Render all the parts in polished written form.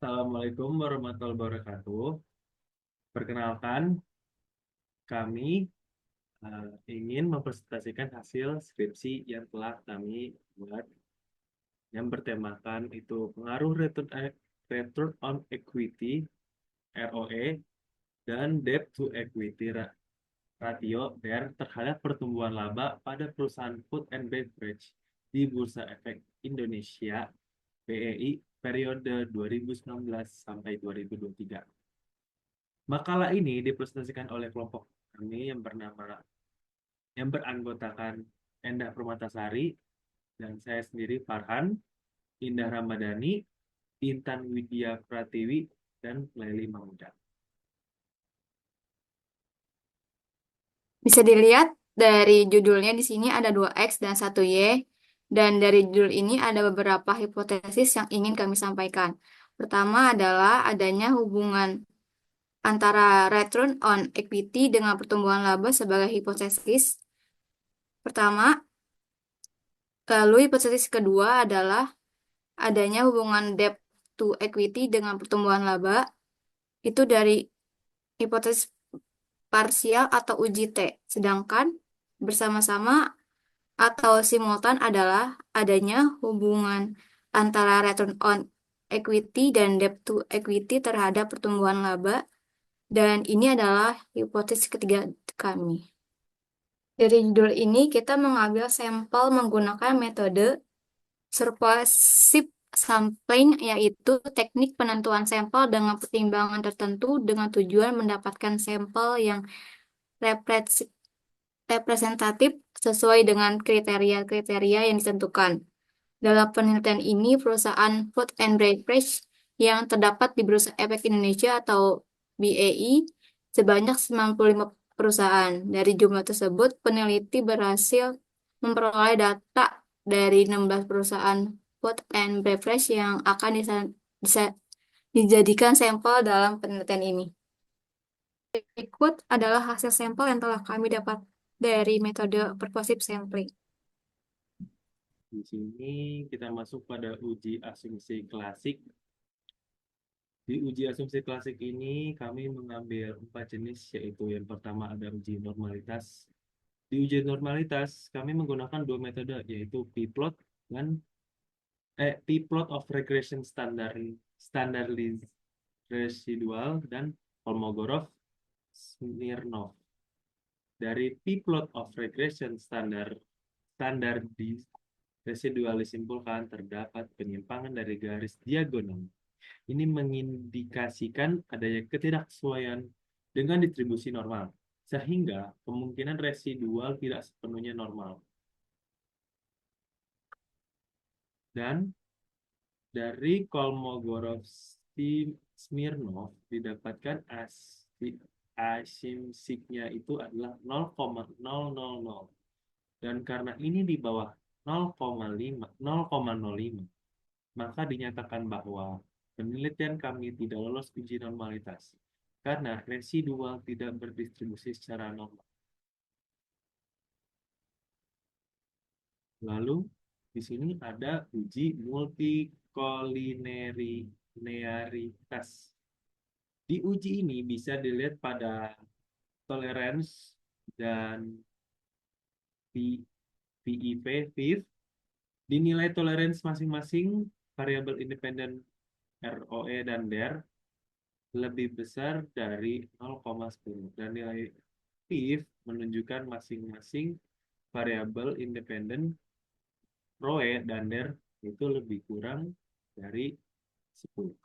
Assalamualaikum warahmatullahi wabarakatuh. Perkenalkan, kami ingin mempresentasikan hasil skripsi yang telah kami buat yang bertemakan itu pengaruh return on equity (ROE) dan debt to equity ratio (DER) terhadap pertumbuhan laba pada perusahaan food and beverage di Bursa Efek Indonesia (BEI) periode 2019 sampai 2023. Makalah ini dipresentasikan oleh kelompok kami yang beranggotakan Endah Permatasari dan saya sendiri Farhan, Indah Ramadhani, Intan Widya Pratiwi, dan Leli Mahmuda. Bisa dilihat dari judulnya di sini ada 2X dan 1Y. Dan dari judul ini ada beberapa hipotesis yang ingin kami sampaikan. Pertama adalah adanya hubungan antara return on equity dengan pertumbuhan laba sebagai hipotesis pertama. Lalu hipotesis kedua adalah adanya hubungan debt to equity dengan pertumbuhan laba. Itu dari hipotesis parsial atau uji T. Sedangkan bersama-sama atau simultan adalah adanya hubungan antara return on equity dan debt to equity terhadap pertumbuhan laba, dan ini adalah hipotesis ketiga kami. Dari judul ini kita mengambil sampel menggunakan metode surposive sampling, yaitu teknik penentuan sampel dengan pertimbangan tertentu dengan tujuan mendapatkan sampel yang representatif sesuai dengan kriteria-kriteria yang ditentukan. Dalam penelitian ini, perusahaan food and beverage yang terdapat di Bursa Efek Indonesia atau BEI sebanyak 95 perusahaan. Dari jumlah tersebut, peneliti berhasil memperoleh data dari 16 perusahaan food and beverage yang akan dijadikan sampel dalam penelitian ini. Berikut adalah hasil sampel yang telah kami dapat dari metode purposive sampling. Di sini kita masuk pada uji asumsi klasik. Di uji asumsi klasik ini kami mengambil 4 jenis, yaitu yang pertama ada uji normalitas. Di uji normalitas kami menggunakan 2 metode, yaitu p-plot dan p-plot of regression standardized residual dan Kolmogorov-Smirnov. Dari p-plot of regression standardized residual disimpulkan terdapat penyimpangan dari garis diagonal. Ini mengindikasikan adanya ketidaksesuaian dengan distribusi normal, sehingga kemungkinan residual tidak sepenuhnya normal. Dan dari Kolmogorov-Smirnov didapatkan asimsiknya itu adalah 0,000. Dan karena ini di bawah 0,05, maka dinyatakan bahwa penelitian kami tidak lolos uji normalitas karena residual tidak berdistribusi secara normal. Lalu di sini ada uji multikolinearitas. Di uji ini bisa dilihat pada tolerance dan PIV, dinilai tolerance masing-masing variabel independen ROE dan DER lebih besar dari 0,10 dan nilai PIV menunjukkan masing-masing variabel independen ROE dan DER itu lebih kurang dari 10.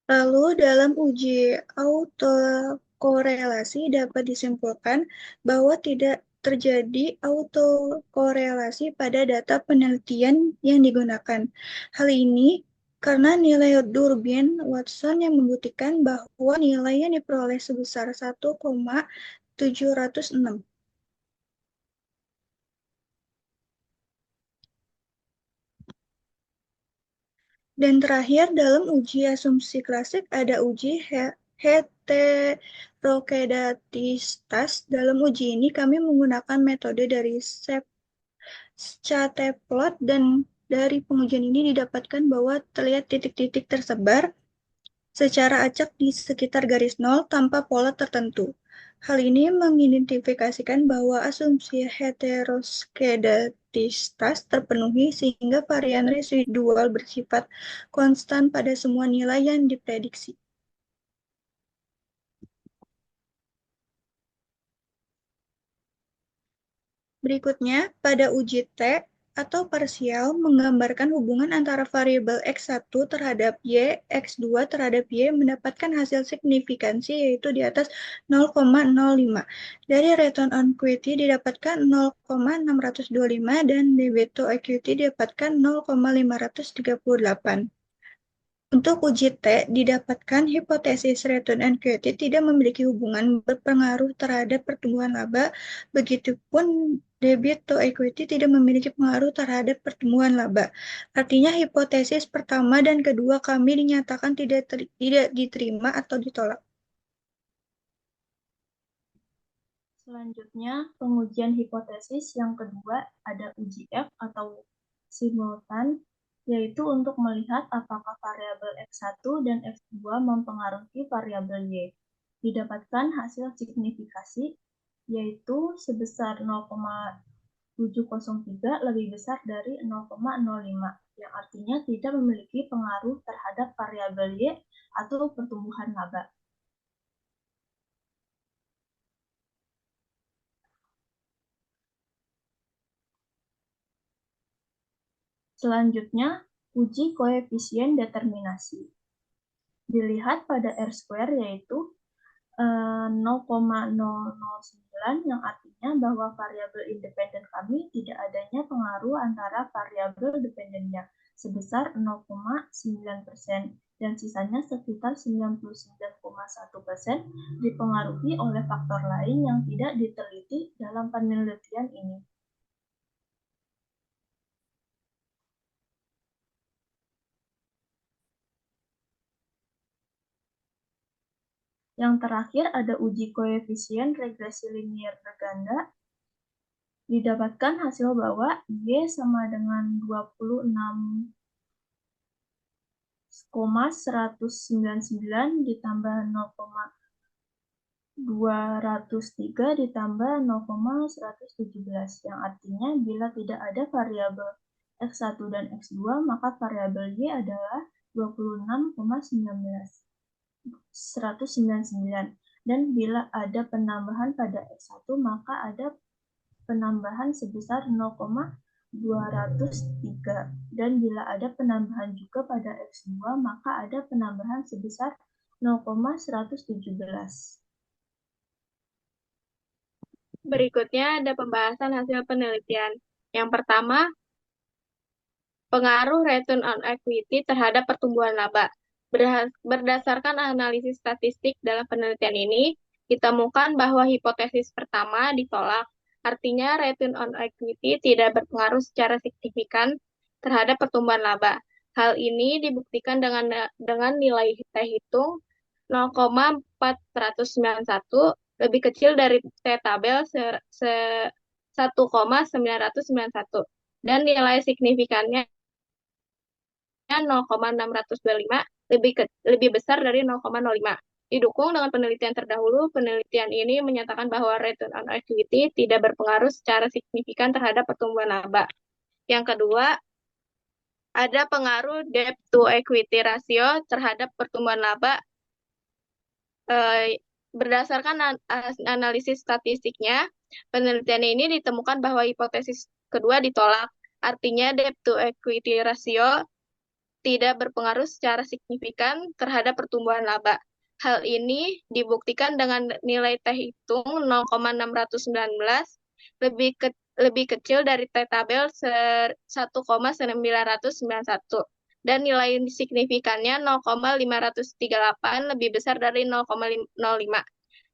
Lalu, dalam uji autokorelasi dapat disimpulkan bahwa tidak terjadi autokorelasi pada data penelitian yang digunakan. Hal ini karena nilai Durbin-Watson yang membuktikan bahwa nilai yang diperoleh sebesar 1,706. Dan terakhir, dalam uji asumsi klasik ada uji heterokedatitas. Dalam uji ini kami menggunakan metode dari chatplot dan dari pengujian ini didapatkan bahwa terlihat titik-titik tersebar secara acak di sekitar garis nol tanpa pola tertentu. Hal ini mengidentifikasikan bahwa asumsi heteroskedastisitas terpenuhi sehingga varian residual bersifat konstan pada semua nilai yang diprediksi. Berikutnya, pada uji T atau parsial menggambarkan hubungan antara variabel X1 terhadap Y, X2 terhadap Y mendapatkan hasil signifikansi yaitu di atas 0,05. Dari return on equity didapatkan 0,625 dan debit to equity didapatkan 0,538. Untuk uji T, didapatkan hipotesis return on equity tidak memiliki hubungan berpengaruh terhadap pertumbuhan laba, begitupun debit to equity tidak memiliki pengaruh terhadap pertumbuhan laba. Artinya hipotesis pertama dan kedua kami dinyatakan tidak diterima atau ditolak. Selanjutnya, pengujian hipotesis yang kedua ada uji F atau simultan, yaitu untuk melihat apakah variabel X1 dan X2 mempengaruhi variabel Y. Didapatkan hasil signifikasi, yaitu sebesar 0,703 lebih besar dari 0,05, yang artinya tidak memiliki pengaruh terhadap variabel Y atau pertumbuhan laba. Selanjutnya, uji koefisien determinasi. Dilihat pada R-square yaitu 0,009 yang artinya bahwa variabel independen kami tidak adanya pengaruh antara variabel dependennya sebesar 0,9% dan sisanya sekitar 99,1% dipengaruhi oleh faktor lain yang tidak diteliti dalam penelitian ini. Yang terakhir ada uji koefisien regresi linier berganda. Didapatkan hasil bahwa Y sama dengan 26,199 ditambah 0,203 ditambah 0,117, yang artinya bila tidak ada variabel X1 dan X2 maka variabel Y adalah 26,199 dan bila ada penambahan pada X1 maka ada penambahan sebesar 0,203 dan bila ada penambahan juga pada X2 maka ada penambahan sebesar 0,117. Berikutnya ada pembahasan hasil penelitian. Yang pertama, pengaruh return on equity terhadap pertumbuhan laba. Berdasarkan analisis statistik dalam penelitian ini, ditemukan bahwa hipotesis pertama ditolak, artinya return on equity tidak berpengaruh secara signifikan terhadap pertumbuhan laba. Hal ini dibuktikan dengan nilai T hitung 0,491 lebih kecil dari T tabel 1,991 dan nilai signifikannya 0,625 lebih besar dari 0,05. Didukung dengan penelitian terdahulu, penelitian ini menyatakan bahwa return on equity tidak berpengaruh secara signifikan terhadap pertumbuhan laba. Yang kedua, ada pengaruh debt to equity ratio terhadap pertumbuhan laba. Berdasarkan analisis statistiknya, penelitian ini ditemukan bahwa hipotesis kedua ditolak. Artinya debt to equity ratio tidak berpengaruh secara signifikan terhadap pertumbuhan laba. Hal ini dibuktikan dengan nilai T hitung 0,619 lebih kecil dari T tabel 1,991 dan nilai signifikannya 0,538 lebih besar dari 0,05.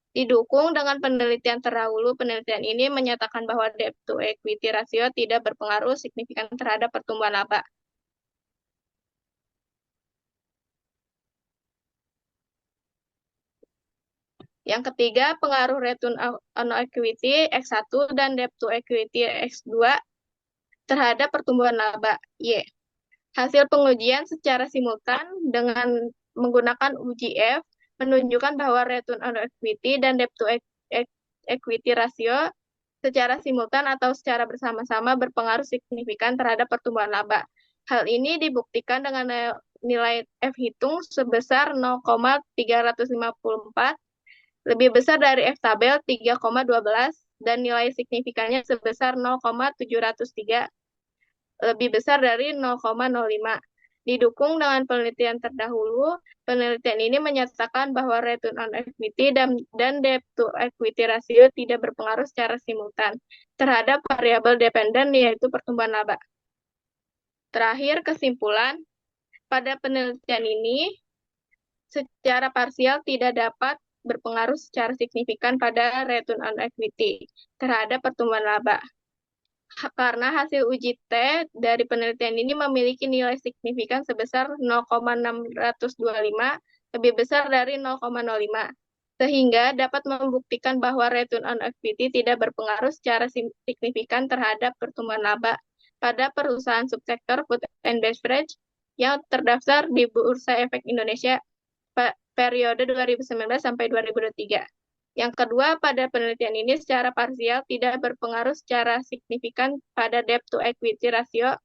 Didukung dengan penelitian terdahulu, penelitian ini menyatakan bahwa debt to equity ratio tidak berpengaruh signifikan terhadap pertumbuhan laba. Yang ketiga, pengaruh return on equity X1 dan debt to equity X2 terhadap pertumbuhan laba. Y. Hasil pengujian secara simultan dengan menggunakan uji F menunjukkan bahwa return on equity dan debt to equity ratio secara simultan atau secara bersama-sama berpengaruh signifikan terhadap pertumbuhan laba. Hal ini dibuktikan dengan nilai F hitung sebesar 0,354, lebih besar dari F tabel 3,12, dan nilai signifikannya sebesar 0,703, lebih besar dari 0,05. Didukung dengan penelitian terdahulu, penelitian ini menyatakan bahwa return on equity dan debt to equity ratio tidak berpengaruh secara simultan terhadap variabel dependen, yaitu pertumbuhan laba. Terakhir, kesimpulan, pada penelitian ini secara parsial tidak dapat berpengaruh secara signifikan pada return on equity terhadap pertumbuhan laba. Karena hasil uji T dari penelitian ini memiliki nilai signifikan sebesar 0,625, lebih besar dari 0,05, sehingga dapat membuktikan bahwa return on equity tidak berpengaruh secara signifikan terhadap pertumbuhan laba pada perusahaan subsektor food and beverage yang terdaftar di Bursa Efek Indonesia periode 2019 sampai 2023. Yang kedua, pada penelitian ini secara parsial tidak berpengaruh secara signifikan pada debt to equity ratio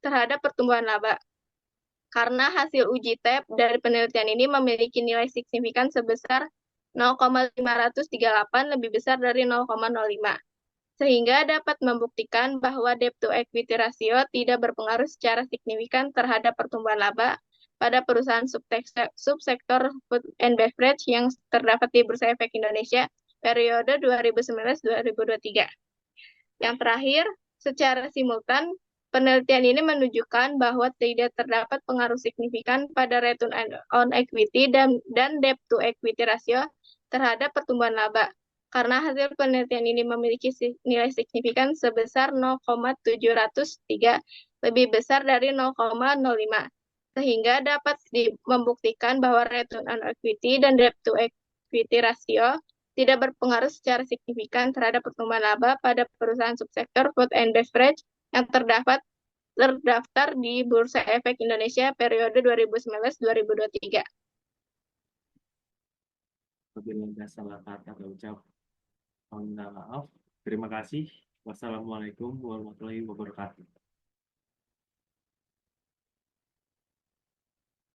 terhadap pertumbuhan laba. Karena hasil uji TEP dari penelitian ini memiliki nilai signifikan sebesar 0,538, lebih besar dari 0,05. Sehingga dapat membuktikan bahwa debt to equity ratio tidak berpengaruh secara signifikan terhadap pertumbuhan laba pada perusahaan subsektor food and beverage yang terdapat di Bursa Efek Indonesia periode 2019-2023. Yang terakhir, secara simultan, penelitian ini menunjukkan bahwa tidak terdapat pengaruh signifikan pada return on equity dan debt to equity ratio terhadap pertumbuhan laba. Karena hasil penelitian ini memiliki nilai signifikan sebesar 0,703, lebih besar dari 0,05. Sehingga dapat membuktikan bahwa return on equity dan debt to equity ratio tidak berpengaruh secara signifikan terhadap pertumbuhan laba pada perusahaan subsektor food and beverage yang terdaftar di Bursa Efek Indonesia periode 2019-2023. Apabila ada salah kata atau ucap, mohon maaf. Terima kasih. Wassalamualaikum warahmatullahi wabarakatuh.